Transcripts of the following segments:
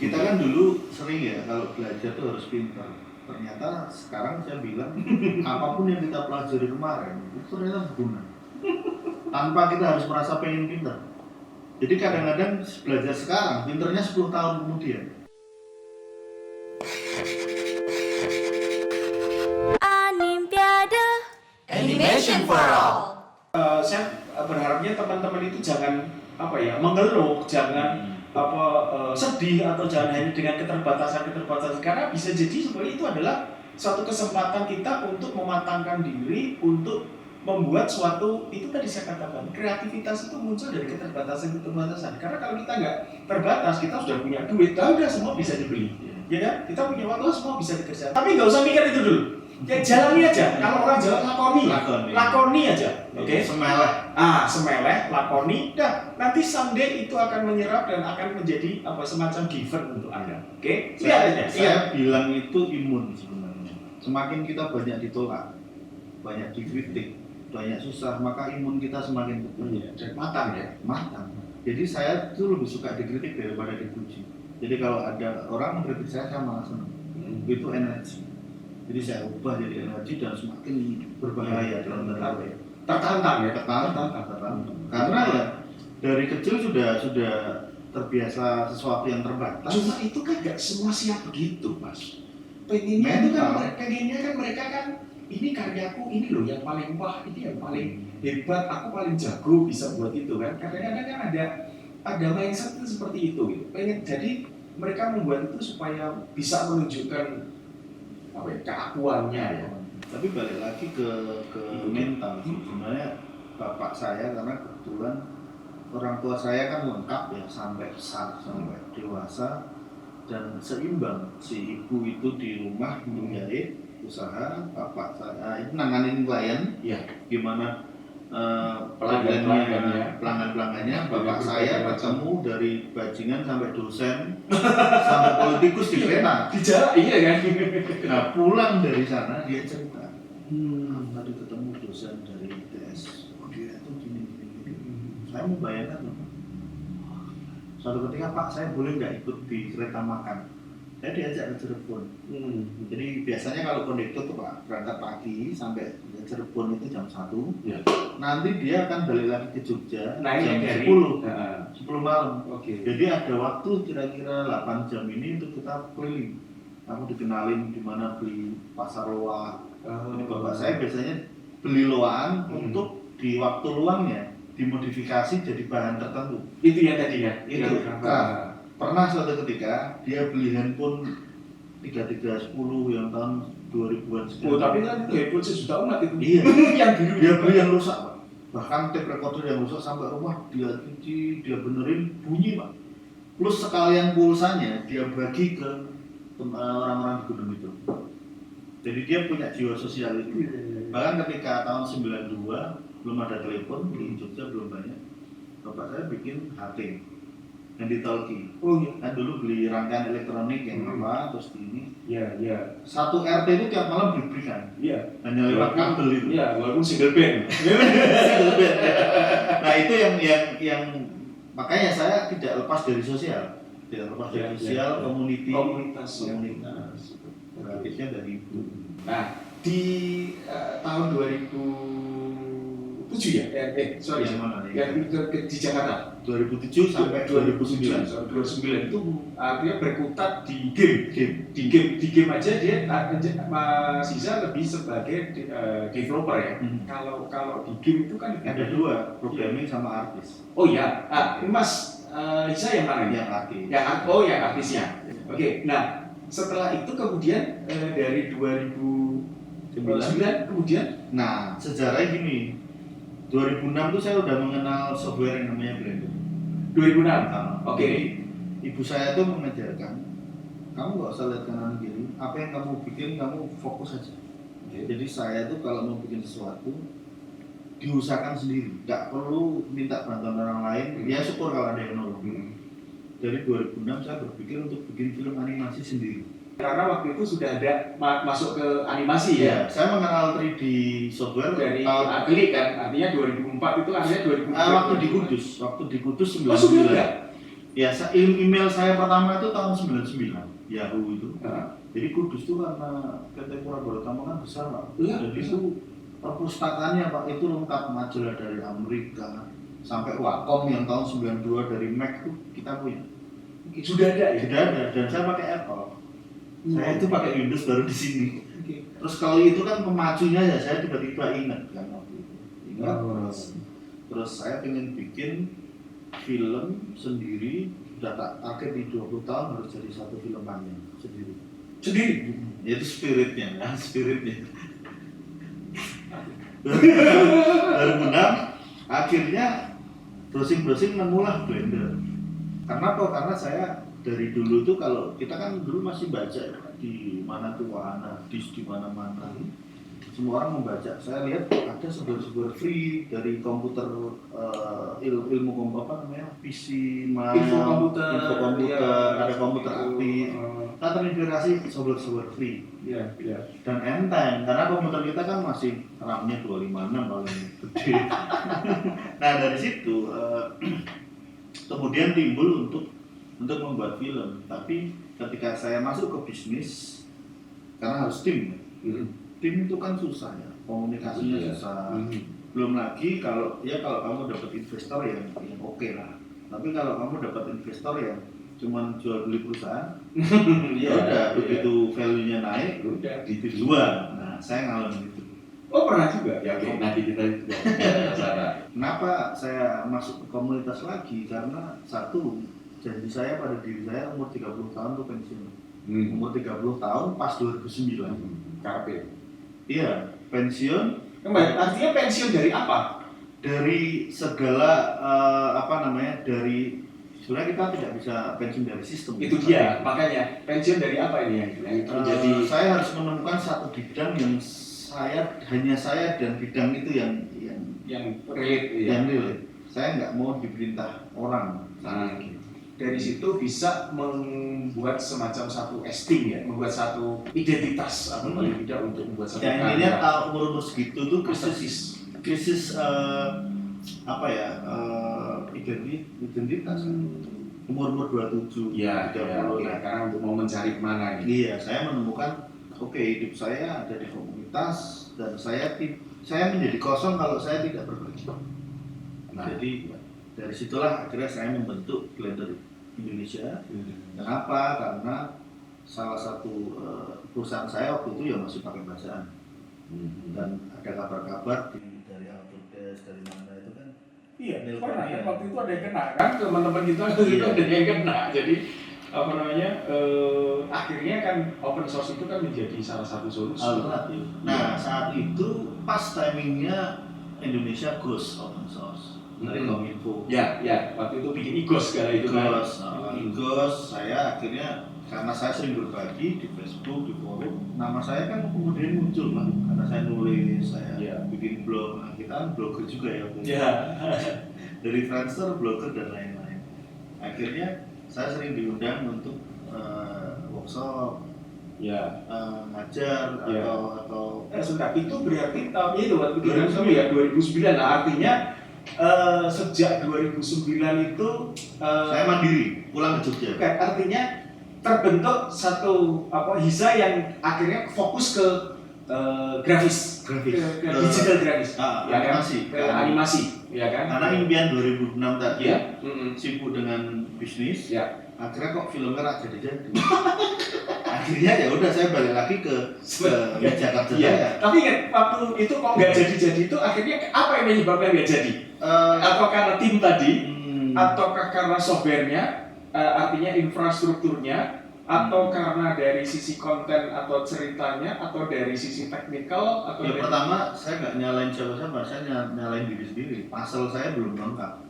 Kita kan dulu sering ya kalau belajar tuh harus pintar. Ternyata sekarang saya bilang apapun yang kita pelajari kemarin itu ternyata berguna. Tanpa kita harus merasa pengen pintar. Jadi kadang-kadang belajar sekarang, pinternya 10 tahun kemudian. Animpiade Animation for All. Saya berharapnya teman-teman itu jangan mengeluh, jangan sedih atau jangan hanya dengan keterbatasan karena bisa jadi sebenarnya itu adalah suatu kesempatan kita untuk mematangkan diri untuk membuat suatu itu tadi saya katakan kreativitas itu muncul dari keterbatasan karena kalau kita nggak terbatas kita sudah punya duit udah semua bisa dibeli ya kan kita punya waktu semua bisa dikerjakan tapi nggak usah mikir itu dulu ya jalani aja kalau orang Jawa lakoni aja oke? Semeleh lakoni dah nanti someday itu akan menyerap dan akan menjadi semacam given untuk Anda oke? Saya bilang itu imun sebenarnya semakin kita banyak ditolak banyak dikritik banyak susah maka imun kita semakin matang. Jadi saya tuh lebih suka dikritik daripada dipuji. Jadi kalau ada orang mengkritik saya malah senang. Itu energi. Jadi saya ubah jadi energi dan semakin berbahaya dalam tanda tertantang. Karena ya dari kecil sudah terbiasa sesuatu yang terbatas. Cuma itu kan gak semua siap begitu, Mas. Pengennya kan mereka kan ini karyaku ini loh yang paling wah, ini yang paling hebat, aku paling jago bisa buat itu kan. Kadang-kadang kan ada mindset itu seperti itu gitu. Pengen jadi mereka membuat itu supaya bisa menunjukkan keakuannya ya. Tapi balik lagi ke mental sebenarnya bapak saya karena kebetulan orang tua saya kan lengkap ya sampai besar sampai dewasa dan seimbang. Si ibu itu di rumah menjahit usaha, bapak saya itu nanganin klien gimana pelanggan-pelanggannya. Bapak saya ketemu dari bajingan sampai dosen sampai politikus di kereta iya kan. Nah pulang dari sana dia cerita tadi ketemu dosen dari ITS dia itu gini. Saya membayangkan suatu ketika Pak saya boleh nggak ikut di kereta makan. Saya diajak ke Cirebon. Jadi biasanya kalau kondektur tuh Pak berangkat pagi sampai Cirebon itu jam 1. Nanti dia akan balik lagi ke Jogja jam 10 malam. Jadi ada waktu kira-kira 8 jam ini untuk kita keliling. Kamu dikenalin di mana beli pasar loak. Jadi bapak saya biasanya beli loaan untuk di waktu luangnya dimodifikasi jadi bahan tertentu. Itu ya tadi ya. Itu. Pernah suatu ketika dia beli handphone 3310 yang tahun 2000-an sekian. Tapi kan itu handphone sejuta umat itu. Iya. Yang biru. Dia beli yang rusak, Pak. Bahkan tape recorder yang rusak sampai rumah dia cuci, dia benerin bunyi, Pak. Plus sekalian pulsanya dia bagi ke orang-orang di gunung itu. Jadi dia punya jiwa sosial itu. Bahkan ketika tahun 92 belum ada telepon di Jogja belum banyak. Bapak saya bikin HP. Yang ditalki. Kan dulu beli rangkaian elektronik yang terus ini. Iya. Satu RT itu tiap malam diberikan. Iya. Hanya lewat kabel itu. Iya, walaupun single band. Nah itu yang makanya saya tidak lepas dari sosial. Komunitas. Gratisnya dari ibu. Nah di tahun 2007 ya? Di Jakarta 2007 sampai 2009 itu artinya berkutat di game aja dia Mas Iza lebih sebagai developer ya. Kalau di game itu kan ada dua, programming sama artis. Oh ya, Mas Iza yang mana? Yang artis. Yang artisnya. Oke, nah setelah itu kemudian dari 2009 kemudian. Nah sejarahnya gini. 2006 tuh saya udah mengenal software yang namanya Blender. 2006. Oke. Ibu saya tuh mengajarkan, kamu nggak usah lihat kanan kiri, apa yang kamu bikin kamu fokus aja. Jadi saya tuh kalau mau bikin sesuatu diusahakan sendiri, nggak perlu minta bantuan orang lain. Ya syukur kalau ada yang nolong. Dari 2006 saya berpikir untuk bikin film animasi sendiri. Karena waktu itu sudah ada masuk ke animasi ya. Saya mengenal 3D software dari Agli kan, artinya 2004 itu artinya 2004. Waktu di Kudus 99. Sudah. Ya, email saya pertama itu tahun 99, Yahoo itu. Jadi Kudus itu karena PT Pura Barutama kan besar Pak. Iya, Jadi itu perpustakaannya Pak itu lengkap, majalah dari Amerika sampai Wacom yang tahun 92 dari Mac itu kita punya. Sudah ada ya? Sudah ada, dan saya pakai Apple. Saya itu pakai Windows baru di sini. Oke. Terus kalau itu kan pemacunya ya saya tiba-tiba ingat kan waktu itu. Ingat terus saya pengen bikin film sendiri, sudah tak target di 20 tahun harus jadi satu film panjang sendiri. Itu spiritnya kan, spiritnya. 2006 akhirnya browsing nemulah Blender. Karena apa? Karena saya dari dulu tuh kalau kita kan dulu masih baca ya, di mana tuh Wahana, di mana-mana. Semua orang membaca. Saya lihat ada sumber-sumber free dari komputer, ilmu apa namanya, PC, Info komputer, ada komputer aktif. Kita terinspirasi sumber-sumber free. Iya. Dan enteng, karena komputer kita kan masih RAM-nya 256 paling gede. Nah dari situ kemudian timbul untuk membuat film. Tapi ketika saya masuk ke bisnis, karena harus tim, tim itu kan susah ya, komunikasinya susah. Belum lagi kalau kamu dapat investor yang oke lah. Tapi kalau kamu dapat investor yang cuman jual beli perusahaan, ya udah begitu value-nya naik, Udah. dijual. Nah, saya ngalamin itu. Oh pernah juga? Ya oke, nanti kita bicara. Kenapa saya masuk ke komunitas lagi? Karena satu, janji saya pada diri saya umur 30 tahun tuh pensiun. Umur 30 tahun pas 2009. KP. Iya, pensiun. Artinya pensiun dari apa? Dari segala dari sebenarnya kita tidak bisa pensiun dari sistem. Itu dia, makanya pensiun dari apa ini yang itu menjadi saya harus menemukan satu bidang yang hanya saya dan bidang itu yang relate ya. yang real. Saya nggak mau diperintah orang. Dari situ bisa membuat semacam satu esteem ya, membuat satu identitas atau paling tidak untuk membuat satu Ya intinya umur segitu tuh krisis identitas. Umur 27, ya, 30. karena untuk mau mencari kemana gitu. Iya, saya menemukan hidup saya ada di komunitas dan saya menjadi kosong kalau saya tidak bekerja. Jadi dari situlah akhirnya saya membentuk Blender Indonesia. Kenapa? Karena salah satu perusahaan saya waktu itu ya masih pakai bacaan. Dan ada kabar-kabar dari Autodesk dari mana itu kan. Iya, pernah kan waktu itu ada yang kena kan, teman-teman kita itu ada yang kena. Jadi akhirnya kan open source itu kan menjadi salah satu solusi. Alternatif. Nah saat itu pas timingnya Indonesia goes open source dari Kominfo. Ya, waktu itu bikin IGOS segala itu kan. IGOS, saya akhirnya karena saya sering berbagi di Facebook, di forum, nama saya kan kemudian muncul lah. Karena saya nulis, saya bikin blog, nah, kita kan blogger juga ya. Dari Friendster, blogger dan lain-lain. Akhirnya saya sering diundang untuk workshop, ngajar atau sebentar, itu berarti tahun itu waktu 2009 lah, artinya sejak 2009 itu saya mandiri pulang ke Jogja. Artinya terbentuk satu HISA yang akhirnya fokus ke grafis, ke digital grafis, animasi, ya kan? Karena impian 2006 tadi sibuk dengan bisnis, akhirnya kok filmnya nggak jadi. Akhirnya ya udah saya balik lagi ke meja kerja saya. Tapi kan waktu itu kok nggak jadi itu akhirnya apa yang menyebabkan nggak jadi? Atau karena tim tadi, ataukah karena softwarenya, artinya infrastrukturnya, atau karena dari sisi konten atau ceritanya, atau dari sisi teknikal, atau pertama saya nggak nyalain siapa-siapa, saya nyalain diri sendiri. Pasal saya belum lengkap.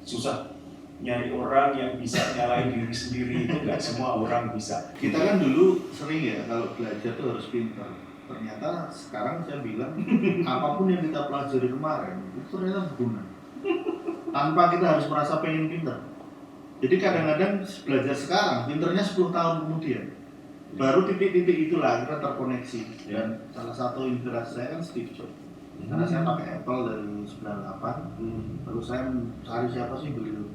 Susah nyari orang yang bisa nyalain diri sendiri, itu nggak semua orang bisa. Kita kan dulu sering ya kalau belajar tuh harus pintar. Ternyata sekarang saya bilang apapun yang kita pelajari kemarin itu ternyata berguna. Tanpa kita harus merasa pengen pintar. Jadi kadang-kadang belajar sekarang, pinternya 10 tahun kemudian. Baru titik-titik itulah kita terkoneksi. Dan salah satu inspirasi saya kan Steve Jobs. Karena saya pakai Apple dari 98. Lalu saya cari siapa sih beliau.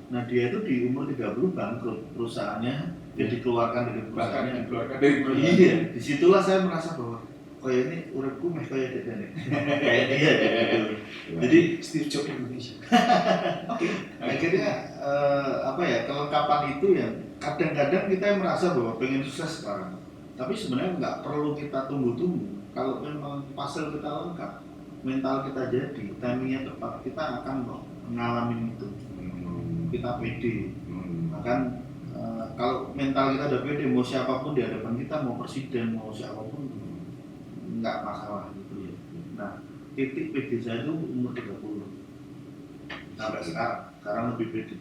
Nah dia itu di umur 30 bangkrut, perusahaannya dia dikeluarkan dari bahkan perusahaannya. dikeluarkan dari perusahaan. Iya, disitulah saya merasa bahwa kayak ini uripku meh kayak dia nih. Kayak dia gitu. Jadi Steve Jobs Indonesia. akhirnya apa ya, kelengkapan itu yang kadang-kadang kita merasa bahwa pengen sukses sekarang. Tapi sebenarnya nggak perlu kita tunggu-tunggu. Kalau memang puzzle kita lengkap, mental kita jadi, timingnya tepat, kita akan mengalami itu. Kita pede. Bahkan kalau mental kita udah pede, mau siapapun di hadapan kita, mau presiden, mau siapapun, nggak masalah gitu ya. Nah, titik pede saya itu umur 30 sampai sekarang lebih pede.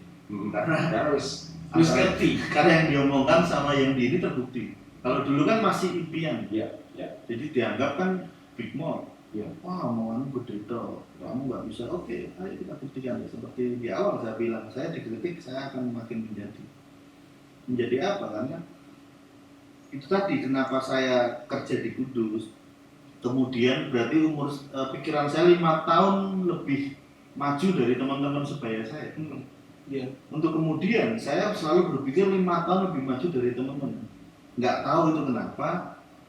Karena Wis ngerti. karena yang diomongkan sama yang di ini terbukti. Kalau dulu kan masih impian, Ya. jadi dianggap kan big mall. Ya. Wah, omonganmu gede toh, kamu nggak bisa. Oke, ayo kita buktikan. Seperti di awal saya bilang, saya dikritik, saya akan makin menjadi apa? Karena itu tadi kenapa saya kerja di Kudus. Kemudian berarti pikiran saya 5 tahun lebih maju dari teman-teman sebaya saya. Ya. Untuk kemudian saya selalu berpikir 5 tahun lebih maju dari teman-teman. Nggak tahu itu kenapa,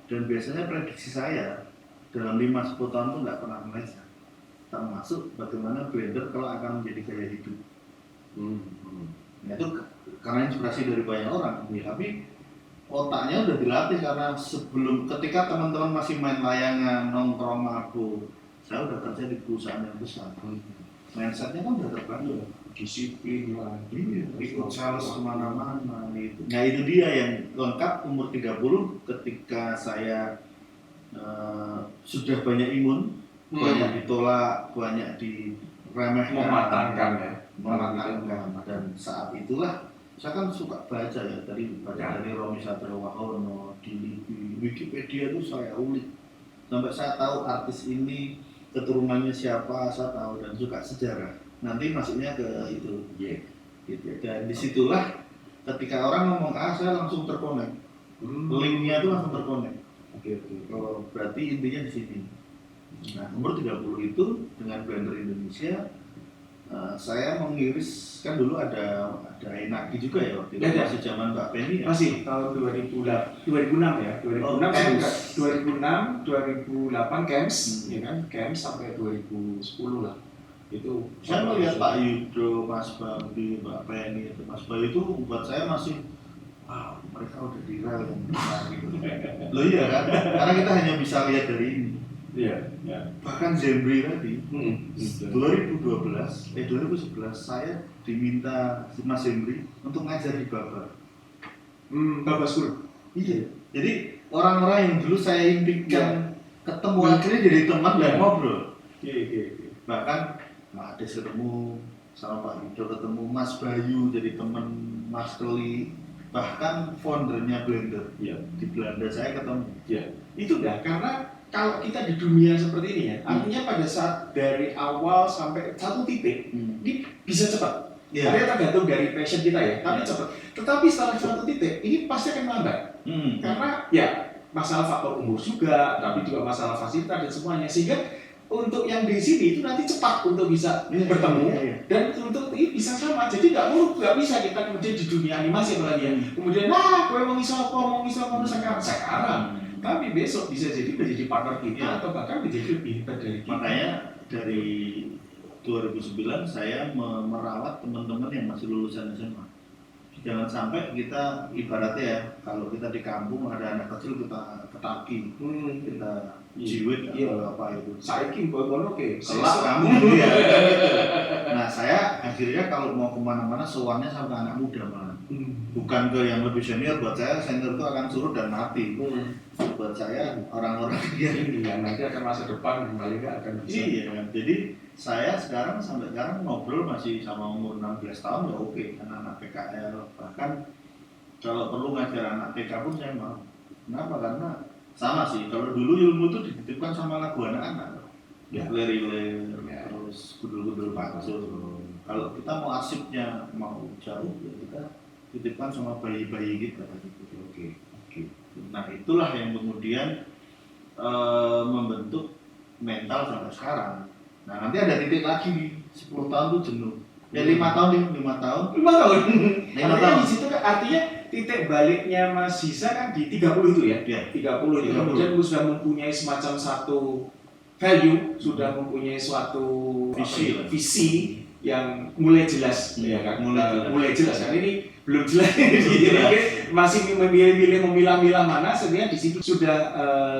dan biasanya prediksi saya dalam 5-10 tahun itu nggak pernah meleset. Termasuk bagaimana Blender kalau akan menjadi gaya hidup. Nah, itu karena inspirasi dari banyak orang. Tapi otaknya udah dilatih karena ketika teman-teman masih main layangan, nongkrong, mabuk, saya udah kerja di perusahaan yang besar. Mindsetnya kan udah terbangun. Disiplin lah. Ikut sales kemana-mana gitu. Nah itu dia yang lengkap umur 30 ketika saya sudah banyak imun, banyak ditolak, banyak diremehkan, mematangkan. Dan saat itulah saya kan suka baca ya, dari Romy Satriwahono, di Wikipedia itu saya ulik sampai saya tahu artis ini keturunannya siapa, saya tahu, dan suka sejarah. Nanti masuknya ke itu, gitu. Dan disitulah ketika orang ngomong saya langsung terkonek, linknya itu langsung terkonek. Oh, berarti intinya di sini. Nah, umur 30 itu dengan Blender Indonesia, saya mengiris, kan dulu ada Enaki juga ya waktu itu, masih zaman Mbak Penny ya. Masih tahun 2006 ya. 2008 Camps, ya kan? Camps sampai 2010 lah. Itu saya melihat Pak Yudo, Mas Bambi, Mbak Penny, Mas Bayu itu buat saya masih mereka udah di rel yang benar gitu. Loh iya kan? Karena kita hanya bisa lihat dari ini. Iya. Bahkan Zembri tadi 2011 saya diminta Mas Zembri untuk ngajar di Babar. Bapak School. Iya. Jadi orang-orang yang dulu saya impikan ketemu akhirnya jadi teman dan ngobrol. Iya. Bahkan Pak Ades ketemu sama Pak Yudo, ketemu Mas Bayu jadi teman, Mas Keli, bahkan foundernya Blender di Belanda saya ketemu. Ya, itu dah karena kalau kita di dunia seperti ini ya, artinya pada saat dari awal sampai satu titik, ini bisa cepat. Karena tergantung dari passion kita ya, tapi cepat. Tetapi setelah satu titik, ini pasti akan melambat. Karena ya masalah faktor umur juga, tapi juga masalah fasilitas dan semuanya, sehingga untuk yang di sini itu nanti cepat untuk bisa bertemu dan untuk ini bisa sama. Jadi nggak bisa kita kemudian di dunia animasi apalagi ya. Kemudian gue mau ngisah sekarang. Tapi besok bisa jadi menjadi partner kita atau bahkan menjadi lebih hebat dari kita. Makanya dari 2009 saya merawat teman-teman yang masih lulusan SMA. Jangan sampai kita ibaratnya ya, kalau kita di kampung ada anak kecil kita ketaki, kita jiwit atau apa itu. Saiki bono oke. Kelak kamu ya. Nah saya akhirnya kalau mau kemana-mana soalnya sama anak muda malah. Bukan ke yang lebih senior, buat saya senior itu akan surut dan mati. Buat saya orang-orang yang nanti akan masa depan kembali akan bisa. Iya, jadi saya sampai sekarang ngobrol masih sama umur 16 tahun ya oke, anak-anak PKL, bahkan kalau perlu ngajar anak TK pun saya mau. Kenapa? Karena sama sih, kalau dulu ilmu itu dititipkan sama lagu anak-anak, lir-lir, terus gudul-gudul pacul. Kalau kita mau arsipnya mau jauh ya kita titipkan sama bayi-bayi kita gitu. Oke. Nah itulah yang kemudian membentuk mental sampai sekarang. Nah nanti ada titik lagi nih, 10 tahun tuh jenuh. Ya 5 tahun nih, 5 tahun. 5 tahun. 5 Artinya tahun. di situ kan artinya titik baliknya Mas Hisa kan di 30 itu ya. Ya. 30 itu 30. kemudian lu sudah mempunyai semacam satu value, sudah mempunyai suatu Visi lah. visi yang mulai jelas ya kan. Mulai jelas kan ini belum jelas. Jadi masih memilih-milih memilah-milah mana sebenarnya di situ sudah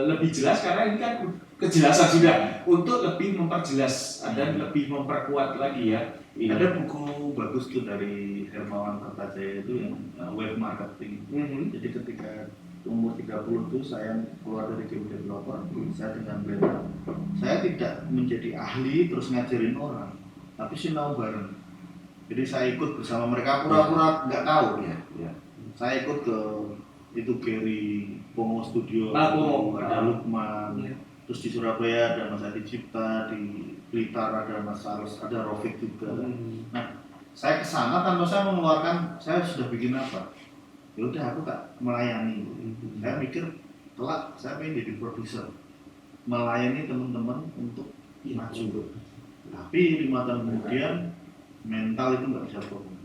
lebih jelas karena ini kan kejelasan sudah untuk lebih memperjelas dan lebih memperkuat lagi ya. Ini. Ada buku bagus tuh dari Hermawan Kartajaya itu yang web marketing. Jadi ketika umur 30 itu saya keluar dari game developer, saya dengan Blender. Saya tidak menjadi ahli terus ngajarin orang, tapi sinau bareng. Jadi saya ikut bersama mereka pura-pura nggak tahu ya. Saya ikut ke itu Gary Pongo Studio, ada Lukman, terus di Surabaya ada Mas Adi Cipta, di Blitar ada Mas Aros, ada Rofik juga. Nah, saya kesana tanpa saya mengeluarkan, saya sudah bikin apa? Ya udah aku tak melayani. Saya mikir kelak saya pengen jadi produser, melayani teman-teman untuk maju. Tapi 5 tahun kemudian mental itu nggak bisa bohong.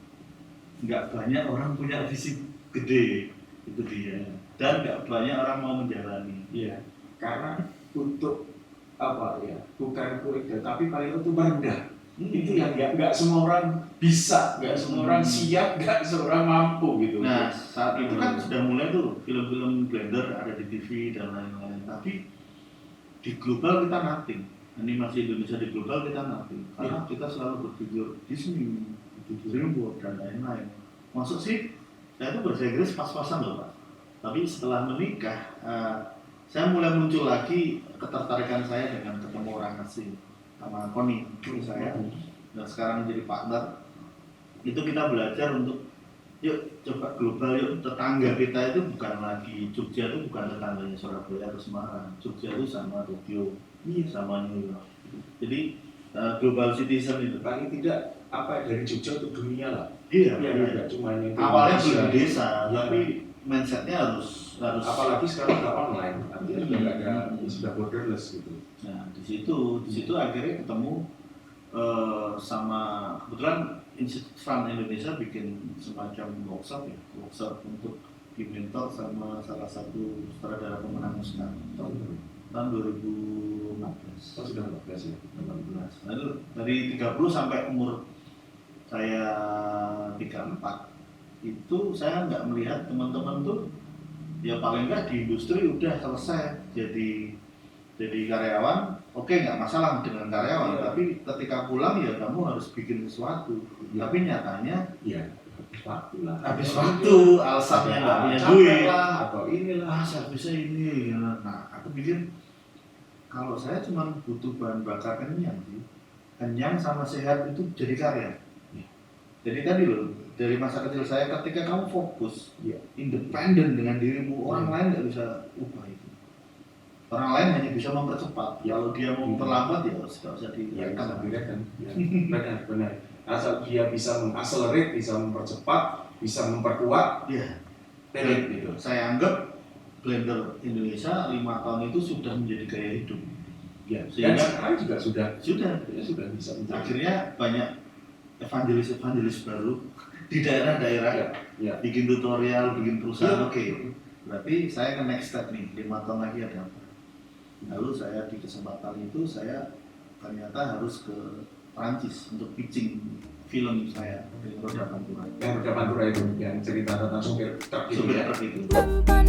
Nggak banyak orang punya visi gede, itu dia. Dan nggak banyak orang mau menjalani. Iya, karena untuk apa ya, bukan kurikulum tapi paling itu rendah. Itu yang nggak semua orang bisa, nggak semua orang siap, nggak semua orang mampu gitu. Nah saat itu kan sudah mulai tuh film-film Blender ada di TV dan lain-lain. Tapi di global kita nothing. Animasi Indonesia di global kita nothing. Karena kita selalu berpikir Disney, DreamWorks dan lain-lain. Maksud sih saya itu bahasa Inggris pas-pasan loh Pak. Tapi setelah menikah saya mulai muncul lagi ketertarikan saya dengan ketemu orang asing sama Koni saya dan sekarang menjadi partner. Itu kita belajar untuk yuk coba global, yuk tetangga kita itu bukan lagi Jogja itu bukan tetangganya Surabaya atau Semarang. Jogja itu sama Tokyo, sama New York. Jadi global citizen itu Paling tidak apa dari Jogja untuk dunia lah. iya. Cuma ini. Awalnya belum di desa, tapi mindsetnya harus apalagi sekarang udah online, artinya sudah nggak ada, sudah borderless gitu. Nah di situ akhirnya ketemu sama kebetulan Institut Fun Indonesia bikin semacam workshop untuk dimentor sama salah satu sutradara pemenang Oscar tahun 2014. Oh sudah 14 ya. 2016. Lalu dari 30 sampai umur saya 34 itu saya nggak melihat teman-teman tuh ya paling nggak di industri udah selesai jadi karyawan, oke nggak masalah dengan karyawan, tapi ketika pulang ya kamu harus bikin sesuatu. Tapi nyatanya habis waktu, alasannya nggak punya duit lah atau inilah saya bisa ini. Nah aku pikir kalau saya cuma butuh bahan bakar kenyang sama sehat itu jadi karya. Jadi tadi loh, dari masa kecil saya ketika kamu fokus, independen dengan dirimu, orang lain nggak bisa ubah itu. Orang lain hanya bisa mempercepat. Kalau dia mau terlambat ya nggak usah direkam. Benar. Asal dia bisa mengakselerate, bisa mempercepat, bisa memperkuat. Gitu. Saya anggap Blender Indonesia 5 tahun itu sudah menjadi gaya hidup. Dan sekarang juga sudah bisa menjadi. Akhirnya banyak evangelis baru di daerah-daerah bikin tutorial, bikin perusahaan. Oke. Berarti saya ke next step nih, 5 tahun lagi ada apa? Lalu saya di kesempatan itu saya ternyata harus ke Prancis untuk pitching film saya di Roda Pantura. Yang Roda Pantura itu yang cerita tentang supir truk itu. Tanpa